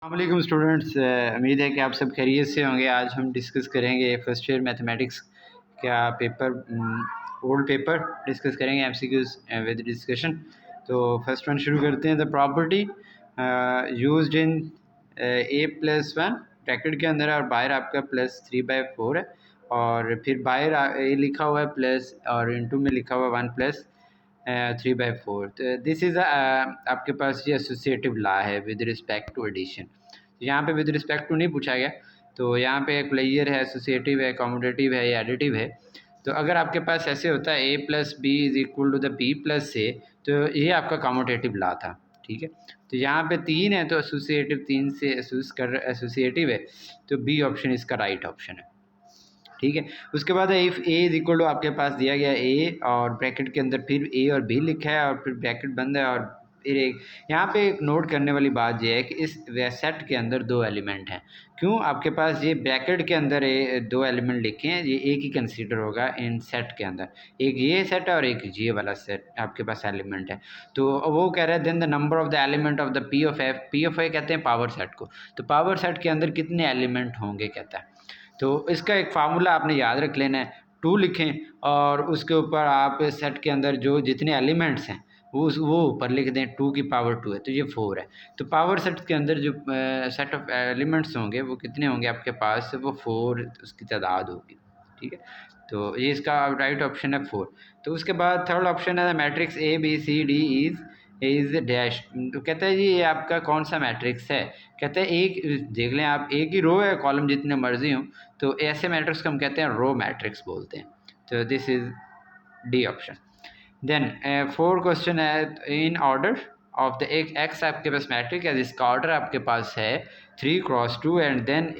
अस्सलाम स्टूडेंट्स, उम्मीद है कि आप सब खैरियत से होंगे। आज हम डिस्कस करेंगे फर्स्ट ईयर मैथमेटिक्स का पेपर, ओल्ड पेपर डिस्कस करेंगे, एमसीक्यूज विद डिस्कशन। तो फर्स्ट वन शुरू करते हैं। The property used in a+1 bracket के अंदर और बाहर आपका +3/4 है, और फिर बाहर ए लिखा हुआ है प्लस और इनटू में लिखा हुआ है 1+3/4। तो दिस इज़ आपके पास ये एसोसिएटिव लॉ है विद रिस्पेक्ट टू एडिशन। तो यहाँ पे विद रिस्पेक्ट टू नहीं पूछा गया, तो यहाँ पे एक प्लेयर है, एसोसिएटिव है, कॉम्यूटेटिव है या एडिटिव है। तो अगर आपके पास ऐसे होता है a+b=b+a, तो ये आपका कॉम्यूटेटिव लॉ था, ठीक है। तो यहाँ पे 3 है तो एसोसिएटिव 3 से एसोसिएटिव है, तो बी ऑप्शन इसका राइट ऑप्शन है, ठीक है। उसके बाद इफ़ a आपके पास दिया गया a और ब्रैकेट के अंदर फिर a और b लिखा है और फिर ब्रैकेट बंद है, और फिर एक यहाँ पे एक नोट करने वाली बात यह है कि इस सेट के अंदर 2 एलिमेंट हैं। क्यों आपके पास ये ब्रैकेट के अंदर 2 एलिमेंट लिखे हैं, ये एक ही कंसीडर होगा इन सेट के अंदर। एक ये सेट है और एक ये वाला सेट आपके पास एलिमेंट है। तो वो कह रहा है then the number of the element of the P of a कहते हैं पावर सेट को। तो पावर सेट के अंदर कितने एलिमेंट होंगे कहता है। तो इसका एक फार्मूला आपने याद रख लेना है, 2 लिखें और उसके ऊपर आप सेट के अंदर जो जितने एलिमेंट्स हैं वो ऊपर लिख दें, 2 की पावर 2 है तो ये 4 है। तो पावर सेट के अंदर जो सेट ऑफ एलिमेंट्स होंगे वो कितने होंगे आपके पास, वो 4 उसकी तादाद होगी, ठीक है। तो ये इसका राइट ऑप्शन है 4। तो उसके बाद थर्ड ऑप्शन है मैट्रिक्स ABCD इज़ डैश। तो कहता है जी ये आपका कौन सा मैट्रिक्स है। कहते हैं एक देख लें आप, एक ही रो है, कॉलम जितने मर्जी हों, तो ऐसे मैट्रिक्स को हम कहते हैं रो मैट्रिक्स बोलते हैं। तो this is D option. Then 4 question है इन ऑर्डर ऑफ द एक एक्स आपके पास मैट्रिक है जिसका ऑर्डर आपके पास है 3×2 and then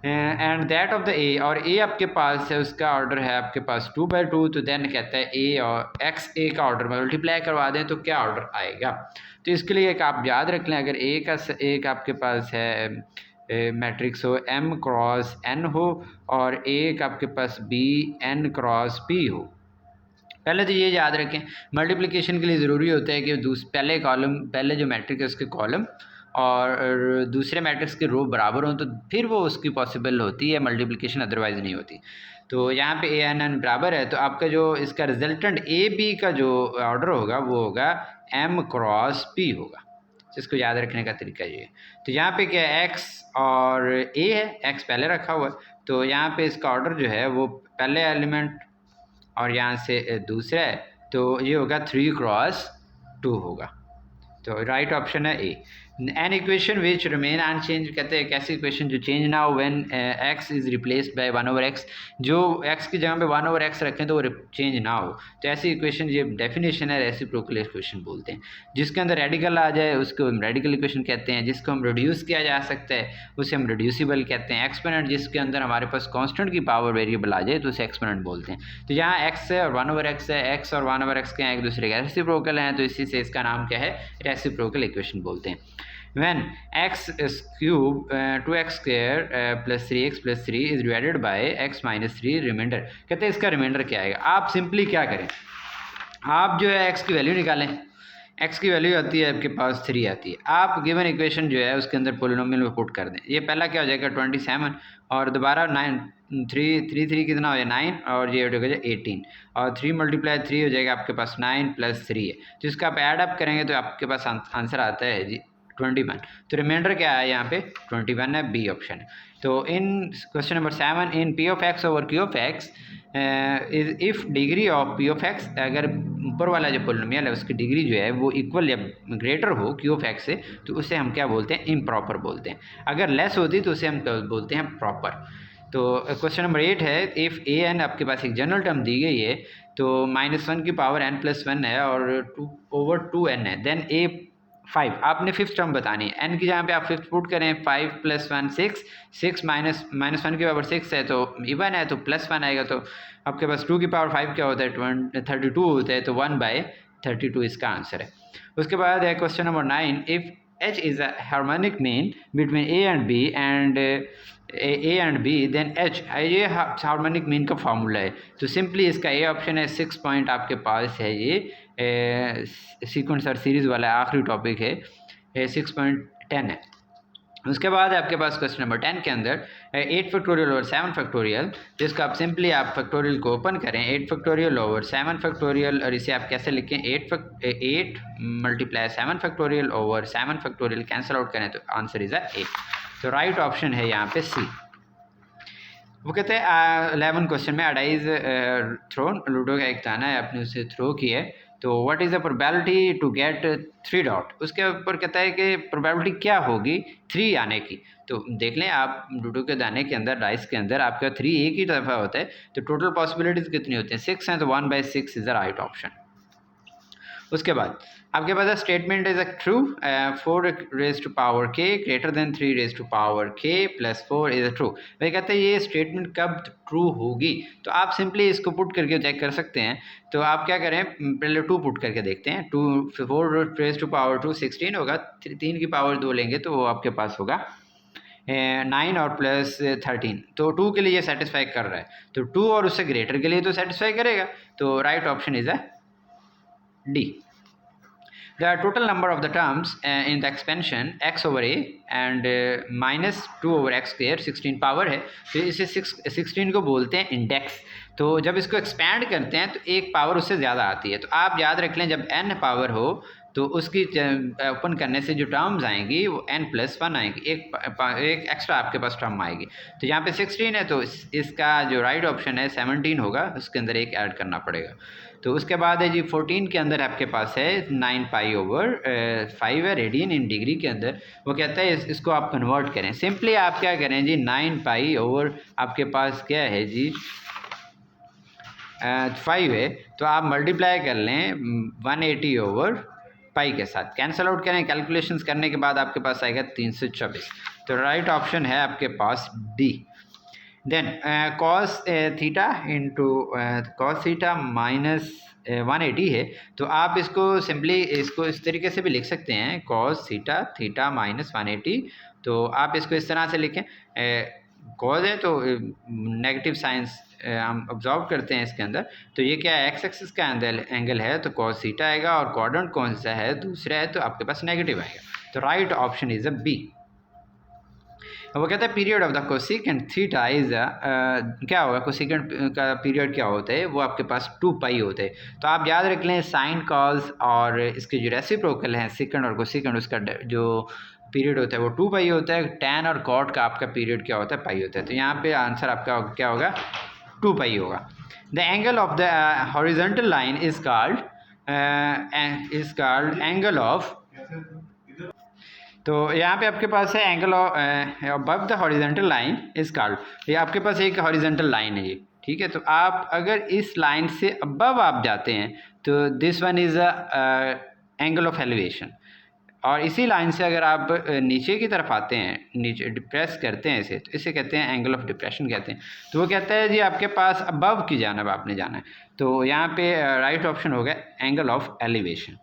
and that of the A, और ए आपके पास है उसका ऑर्डर है आपके पास 2/2। तो देन कहता है ए और एक्स ए का ऑर्डर मल्टीप्लाई करवा दें तो क्या ऑर्डर आएगा। तो इसके लिए एक आप याद रख लें, अगर एक आपके पास है मैट्रिक्स हो m×n हो और एक आपके पास bn×p हो। पहले तो ये याद रखें, मल्टीप्लिकेशन के लिए ज़रूरी होता है कि पहले जो मैट्रिक है उसके कॉलम और दूसरे मैट्रिक्स के रो बराबर हों, तो फिर वो उसकी पॉसिबल होती है मल्टीप्लिकेशन, अदरवाइज़ नहीं होती। तो यहाँ पे a n बराबर है, तो आपका जो इसका रिजल्टेंट ए बी का जो ऑर्डर होगा वो होगा m×p होगा। जिसको याद रखने का तरीका ये है। तो यहाँ पे क्या है, x और a है, x पहले रखा हुआ है, तो यहाँ पे इसका ऑर्डर जो है वो पहले एलिमेंट और यहाँ से दूसरा है, तो ये होगा 3×2 होगा। तो राइट ऑप्शन है A. An equation which remain unchanged, कहते हैं एक ऐसी इक्वेशन जो चेंज ना हो when x is replaced by 1/x, जो x की जगह पे 1/x रखें तो वो चेंज ना हो। तो ऐसी इक्वेशन, ये डेफिनेशन है, रेसिप्रोकल इक्वेशन बोलते हैं। जिसके अंदर रेडिकल आ जाए उसको हम रेडिकल इक्वेशन कहते हैं, जिसको हम रिड्यूस किया जा सकता है उसे हम रिड्यूसिबल कहते हैं। एक्सपोनेंट जिसके अंदर हमारे पास कांस्टेंट की पावर वेरिएबल आ जाए तो उसे एक्सपोनेंट बोलते हैं। तो यहाँ x है और 1/x है, x और 1/x के एक दूसरे के रेसिप्रोकल हैं, तो इसी से इसका नाम क्या है, रेसिप्रोकल इक्वेशन बोलते हैं। When x is cube 2x square plus 3x plus 3 is divided by x minus 3 reminder, कहते हैं इसका रिमाइंडर क्या आएगा। आप सिंपली क्या करें, आप जो है x की वैल्यू निकालें। x की वैल्यू आती है आपके पास 3 आती है, आप गिवन इक्वेशन जो है उसके अंदर पोलिनोमियल में पुट कर दें। ये पहला क्या हो जाएगा 27 और दोबारा 9 3 कितना हो जाएगा 9 और ये हो जाएगा 18 और 3 × 3 हो जाएगा आपके पास 9 + 3 है, तो इसका आप ऐड अप करेंगे तो आपके पास आंसर आता है जी 21। तो रिमाइंडर क्या है यहाँ पे 21 है, बी ऑप्शन है। तो in question number 7 in p of x over q of x is if degree of p of x, अगर ऊपर वाला जो पोलिनोमियल है उसकी डिग्री जो है वो इक्वल या ग्रेटर हो क्यू ऑफ एक्स से, तो उसे हम क्या बोलते हैं, इम्प्रॉपर बोलते हैं। अगर लेस होती तो उसे हम बोलते हैं प्रॉपर। तो क्वेश्चन नंबर 8 है इफ़ ए एन आपके पास एक जनरल टर्म दी गई है, तो -1 की पावर n+1 है और 2/2n है, देन ए 5, आपने फिफ्थ टर्म बतानी है। n की जहाँ पे आप फिफ्थ पुट करें, 5 + 1 6, 6 -1 की पावर 6 है तो इवन है तो +1 आएगा, तो आपके पास 2 की पावर 5 क्या होता है 32 होता है, तो 1/32 इसका आंसर है। उसके बाद है question number 9 if H is a harmonic mean between A and B then H, ये हार्मोनिक मीन का फार्मूला है। तो सिंपली इसका ए ऑप्शन है। 6 पॉइंट आपके पास है, ये सीक्वेंस और सीरीज़ वाला आखिरी टॉपिक है, 6.10 है। उसके बाद आपके पास क्वेश्चन नंबर 10 के अंदर 8 फैक्टोरियल ओवर 7 फैक्टोरियल, जिसको आप सिंपली आप फैक्टोरियल को ओपन करें 8 फैक्टोरियल ओवर 7 फैक्टोरियल, और इसे आप कैसे लिखें 8 multiply 7 factorial over 7 factorial, cancel out करें तो आंसर इज 8। तो राइट ऑप्शन है यहाँ पे सी। वो कहते हैं 11 क्वेश्चन में अडाइज थ्रो, लूडो का एक दाना है, आपने उसे थ्रो किया है, तो what is the probability to get 3 dot. उसके ऊपर कहता है कि प्रोबेबिलिटी क्या होगी 3 आने की। तो देख लें आप लूडो के दाने के अंदर, डाइस के अंदर आपका 3 एक ही दफ़ा होता है, तो टोटल पॉसिबिलिटीज़ कितनी होती हैं 6 हैं, तो 1/6 इज़ द राइट ऑप्शन। उसके बाद आपके पास statement is a true, 4 raise to power k greater than 3 raise to power k plus 4 is a true. वही कहते हैं ये स्टेटमेंट कब ट्रू होगी, तो आप सिंपली इसको पुट करके चेक कर सकते हैं। तो आप क्या करें, पहले 2 पुट करके देखते हैं। 4 रेज टू पावर 2 16 होगा, 3 की पावर 2 लेंगे तो वो आपके पास होगा 9 और प्लस 13, तो 2 के लिए सेटिस्फाई कर रहा है, तो 2 और उससे ग्रेटर के लिए तो सेटिस्फाई करेगा, तो right option is a D. The total number of the terms in the expansion x over a and minus 2 over x square 16 power है, तो इसे 16 को बोलते हैं इंडेक्स। तो जब इसको एक्सपैंड करते हैं तो एक पावर उससे ज़्यादा आती है। तो आप याद रख लें जब n पावर हो तो उसकी ओपन करने से जो टर्म्स आएंगी वो n+1 आएंगी, एक एक्स्ट्रा आपके पास टर्म आएगी। तो यहाँ पे 16 है तो इसका जो राइट ऑप्शन है 17 होगा, उसके अंदर एक ऐड करना पड़ेगा। तो उसके बाद है जी 14 के अंदर आपके पास है 9 पाई ओवर 5 है रेडियन इन डिग्री के अंदर। वो कहता है इसको आप कन्वर्ट करें। सिंपली आप क्या करें जी 9 पाई ओवर आपके पास क्या है जी 5 है, तो आप मल्टीप्लाई कर लें 180 ओवर पाई के साथ, कैंसिल आउट करें, कैलकुलेशंस करने के बाद आपके पास आएगा 324। तो राइट ऑप्शन है आपके पास D. Then cos theta into cos theta minus 180 है, तो आप इसको सिंपली इसको इस तरीके से भी लिख सकते हैं कॉस थीटा माइनस 180। तो आप इसको इस तरह से लिखें, कॉज है तो नेगेटिव साइंस हम ऑब्जर्व करते हैं इसके अंदर, तो ये क्या है एक्स एक्सिस का एंगल है तो कॉस थीटा आएगा, और क्वाड्रेंट कौन सा है दूसरा है तो आपके पास नेगेटिव आएगा। तो right option is a B. वो कहता है period of the cosecant theta is क्या होगा, कोसेकेंट का पीरियड क्या होता है, वो आपके पास 2 पाई होते हैं। तो आप याद रख लें साइन कॉस और इसके जो रेसिप्रोकल हैं सेकेंड और कोसेकेंट, उसका जो पीरियड होता है वो 2 पाई होता है। टैन और कॉट का आपका पीरियड क्या होता है, पाई होता है। तो यहाँ पे आंसर आपका क्या होगा 2 पाई होगा। The angle of the horizontal line is called angle of, तो यहाँ पे आपके पास है angle of above the horizontal line is called, ये आपके पास एक हॉरिजॉन्टल लाइन है ये, ठीक है। तो आप अगर इस लाइन से अबव आप जाते हैं तो this one is a angle of elevation, और इसी लाइन से अगर आप नीचे की तरफ आते हैं, नीचे डिप्रेस करते हैं इसे, तो इसे कहते हैं एंगल ऑफ डिप्रेशन कहते हैं। तो वो कहता है जी आपके पास अबव की जानब आपने जाना है, तो यहाँ पे राइट ऑप्शन होगा एंगल ऑफ एलिवेशन।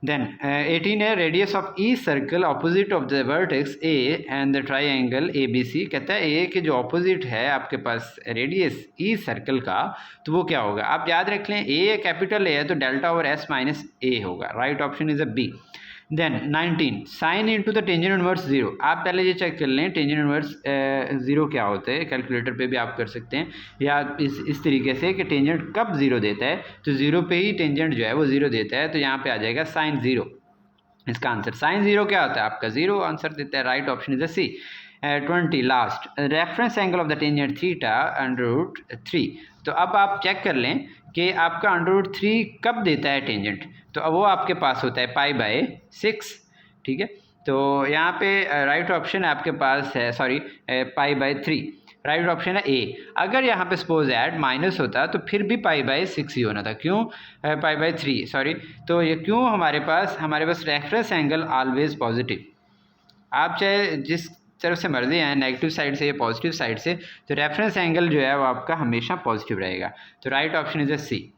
देन 18 है radius of the circle opposite of the vertex A and the triangle A B C. कहता है ए के जो ऑपोजिट है आपके पास रेडियस ई सर्कल का, तो वो क्या होगा, आप याद रख लें ए कैपिटल ए है तो delta over S minus A होगा, right option is a B. Then 19 sine into the tangent inverse 0। आप पहले ये चेक कर लें टेंजेंट इनवर्स 0 क्या होता है, कैलकुलेटर पे भी आप कर सकते हैं, या इस तरीके से कि टेंजेंट कब 0 देता है, तो 0 पे ही टेंजेंट जो है वो 0 देता है। तो यहाँ पे आ जाएगा साइन 0, इसका आंसर साइन 0 क्या होता है आपका 0 आंसर देता है, right option is a C. 20 last reference angle of the tangent theta √3। तो अब आप चेक कर लें कि आपका √3 कब देता है टेंजेंट, तो अब वो आपके पास होता है π/6, ठीक है। तो यहाँ पे राइट ऑप्शन आपके पास है π/3, राइट ऑप्शन है ए। अगर यहाँ पे सपोज ऐड माइनस होता तो फिर भी π/6 ही होना था, क्यों π/3 सॉरी। तो ये क्यों हमारे पास रेफरेंस एंगल ऑलवेज पॉजिटिव, आप चाहे जिस तरफ से मर्जी आए नेगेटिव साइड से या पॉजिटिव साइड से, तो रेफरेंस एंगल जो है वो आपका हमेशा पॉजिटिव रहेगा। तो right option is a C.